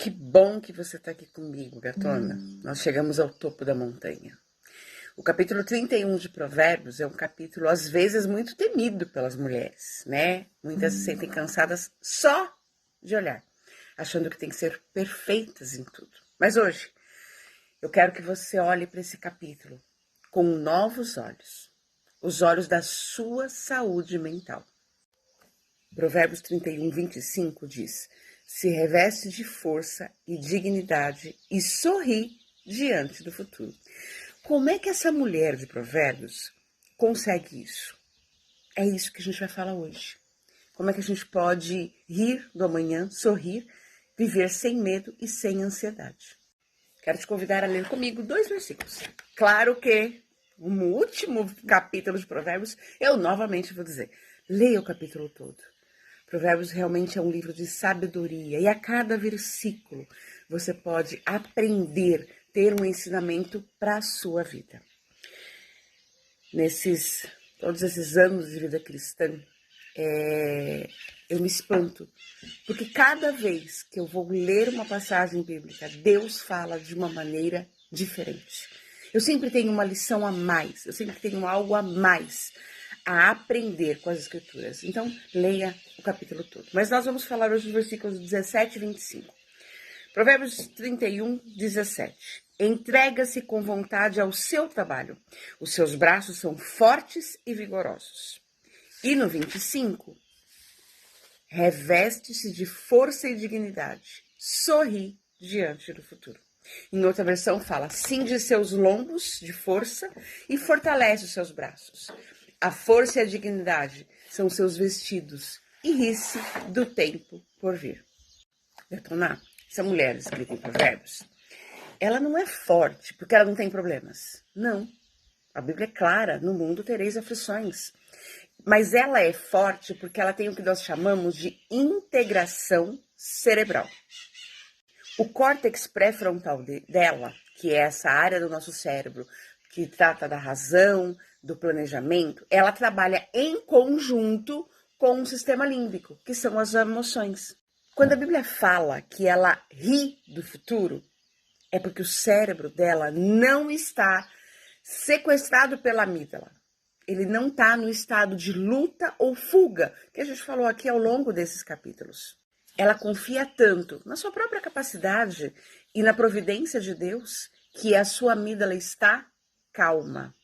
Que bom que você está aqui comigo, gatona. Nós chegamos ao topo da montanha. O capítulo 31 de Provérbios é um capítulo, às vezes, muito temido pelas mulheres, né? Muitas se sentem cansadas só de olhar, achando que tem que ser perfeitas em tudo. Mas hoje, eu quero que você olhe para esse capítulo com novos olhos, os olhos da sua saúde mental. Provérbios 31, 25 diz: se reveste de força e dignidade e sorri diante do futuro. Como é que essa mulher de Provérbios consegue isso? É isso que a gente vai falar hoje. Como é que a gente pode rir do amanhã, sorrir, viver sem medo e sem ansiedade? Quero te convidar a ler comigo 2 versículos. Claro que no último capítulo de Provérbios, eu novamente vou dizer, leia o capítulo todo. Provérbios realmente é um livro de sabedoria e a cada versículo você pode aprender, ter um ensinamento para a sua vida. Todos esses anos de vida cristã, eu me espanto, porque cada vez que eu vou ler uma passagem bíblica, Deus fala de uma maneira diferente. Eu sempre tenho uma lição a mais, eu sempre tenho algo a mais a aprender com as escrituras. Então, leia o capítulo todo. Mas nós vamos falar hoje dos versículos 17 e 25. Provérbios 31, 17. Entrega-se com vontade ao seu trabalho. Os seus braços são fortes e vigorosos. E no 25, reveste-se de força e dignidade. Sorri diante do futuro. Em outra versão fala, cinge seus lombos de força e fortalece os seus braços. A força e a dignidade são seus vestidos e ri-se do tempo por vir. Detonar, essa mulher escrita em Provérbios, ela não é forte porque ela não tem problemas. Não. A Bíblia é clara, no mundo tereis aflições. Mas ela é forte porque ela tem o que nós chamamos de integração cerebral. O córtex pré-frontal dela, que é essa área do nosso cérebro que trata da razão, do planejamento, ela trabalha em conjunto com o sistema límbico, que são as emoções. Quando a Bíblia fala que ela ri do futuro, é porque o cérebro dela não está sequestrado pela amígdala. Ele não está no estado de luta ou fuga, que a gente falou aqui ao longo desses capítulos. Ela confia tanto na sua própria capacidade e na providência de Deus que a sua amígdala está calma.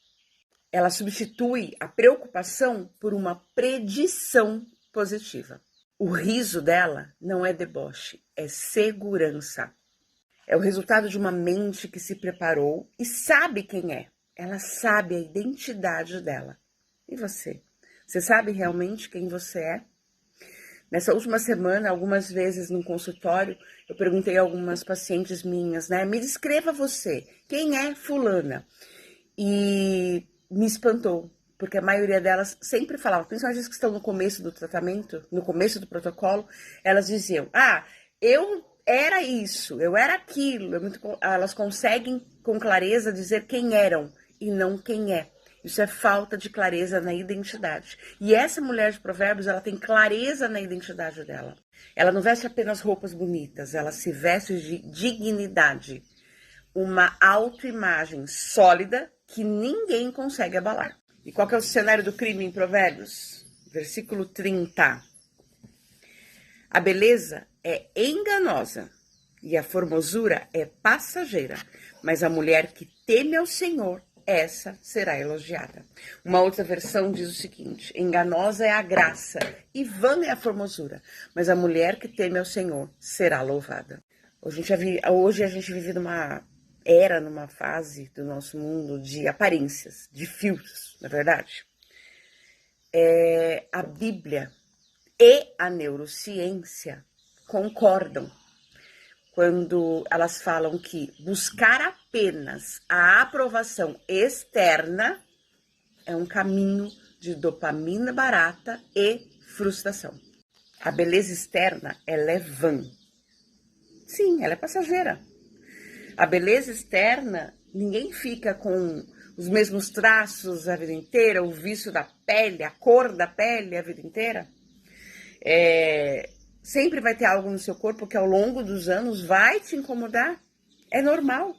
Ela substitui a preocupação por uma predição positiva. O riso dela não é deboche, é segurança. É o resultado de uma mente que se preparou e sabe quem é. Ela sabe a identidade dela. E você? Você sabe realmente quem você é? Nessa última semana, algumas vezes no consultório, eu perguntei a algumas pacientes minhas, né? Me descreva você, quem é fulana? E me espantou, porque a maioria delas sempre falava, principalmente as que estão no começo do tratamento, no começo do protocolo, elas diziam, eu era isso, eu era aquilo. Elas conseguem com clareza dizer quem eram e não quem é. Isso é falta de clareza na identidade. E essa mulher de Provérbios, ela tem clareza na identidade dela. Ela não veste apenas roupas bonitas, ela se veste de dignidade. Uma autoimagem sólida que ninguém consegue abalar. E qual que é o cenário do crime em Provérbios? Versículo 30. A beleza é enganosa e a formosura é passageira, mas a mulher que teme ao Senhor, essa será elogiada. Uma outra versão diz o seguinte, enganosa é a graça e vã é a formosura, mas a mulher que teme ao Senhor será louvada. Hoje a gente vive numa fase do nosso mundo de aparências, de filtros, não é verdade? A Bíblia e a neurociência concordam quando elas falam que buscar apenas a aprovação externa é um caminho de dopamina barata e frustração. A beleza externa, ela é vã. Sim, ela é passageira. A beleza externa, ninguém fica com os mesmos traços a vida inteira, o vício da pele, a cor da pele a vida inteira. Sempre vai ter algo no seu corpo que ao longo dos anos vai te incomodar. É normal,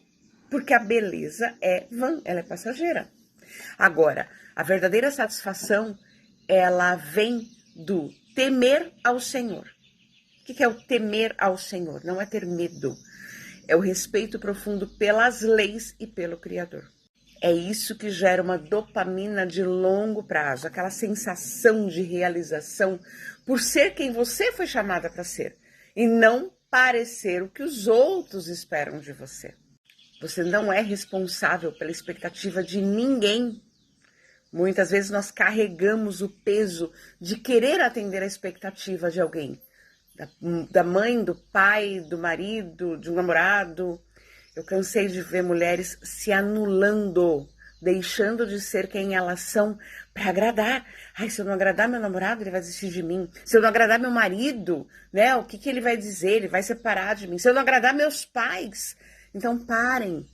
porque a beleza é vã, ela é passageira. Agora, a verdadeira satisfação, ela vem do temer ao Senhor. O que é o temer ao Senhor? Não é ter medo. É o respeito profundo pelas leis e pelo Criador. É isso que gera uma dopamina de longo prazo, aquela sensação de realização por ser quem você foi chamada para ser e não parecer o que os outros esperam de você. Você não é responsável pela expectativa de ninguém. Muitas vezes nós carregamos o peso de querer atender a expectativa de alguém, da mãe, do pai, do marido, de um namorado. Eu cansei de ver mulheres se anulando, deixando de ser quem elas são para agradar. Ai, se eu não agradar meu namorado, ele vai desistir de mim. Se eu não agradar meu marido, né, o que ele vai dizer? Ele vai separar de mim. Se eu não agradar meus pais. Então parem.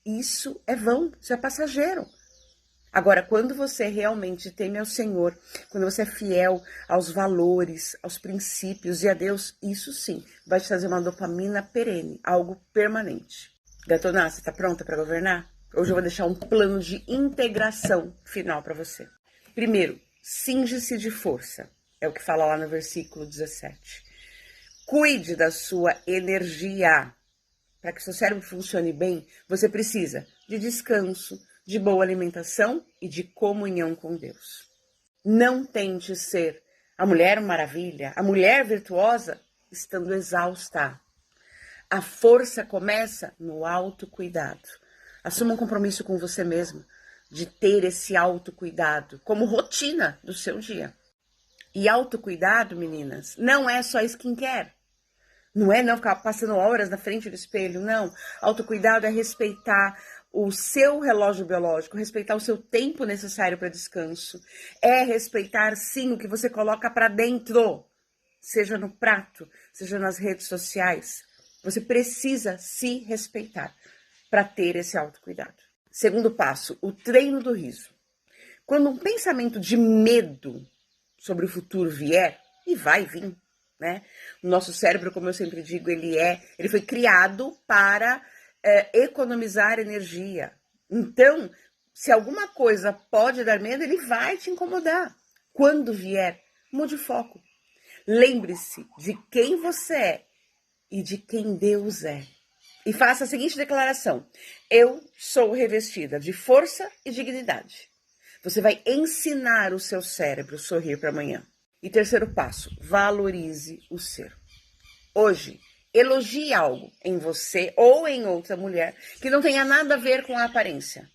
Isso é vão, isso é passageiro. Agora, quando você realmente teme ao Senhor, quando você é fiel aos valores, aos princípios e a Deus, isso sim vai te trazer uma dopamina perene, algo permanente. Gatona, você está pronta para governar? Hoje eu vou deixar um plano de integração final para você. Primeiro, cinge-se de força. É o que fala lá no versículo 17. Cuide da sua energia. Para que seu cérebro funcione bem, você precisa de descanso, de boa alimentação e de comunhão com Deus. Não tente ser a mulher maravilha, a mulher virtuosa, estando exausta. A força começa no autocuidado. Assuma um compromisso com você mesma de ter esse autocuidado como rotina do seu dia. E autocuidado, meninas, não é só skincare. Não é não ficar passando horas na frente do espelho, não. Autocuidado é respeitar o seu relógio biológico, respeitar o seu tempo necessário para descanso. É respeitar, sim, o que você coloca para dentro, seja no prato, seja nas redes sociais. Você precisa se respeitar para ter esse autocuidado. Segundo passo, o treino do riso. Quando um pensamento de medo sobre o futuro vier, e vai vir, né? O nosso cérebro, como eu sempre digo, ele foi criado para economizar energia. Então, se alguma coisa pode dar medo, ele vai te incomodar. Quando vier, mude o foco. Lembre-se de quem você é e de quem Deus é. E faça a seguinte declaração: eu sou revestida de força e dignidade. Você vai ensinar o seu cérebro a sorrir para amanhã. E terceiro passo, valorize o ser. Hoje, elogie algo em você ou em outra mulher que não tenha nada a ver com a aparência.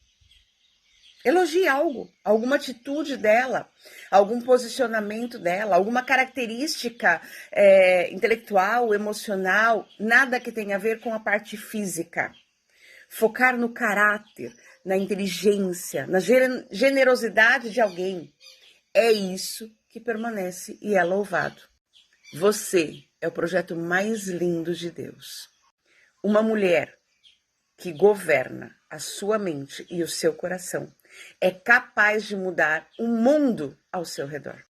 Elogie algo, alguma atitude dela, algum posicionamento dela, alguma característica intelectual, emocional, nada que tenha a ver com a parte física. Focar no caráter, na inteligência, na generosidade de alguém. É isso que permanece e é louvado. Você é o projeto mais lindo de Deus. Uma mulher que governa a sua mente e o seu coração é capaz de mudar o mundo ao seu redor.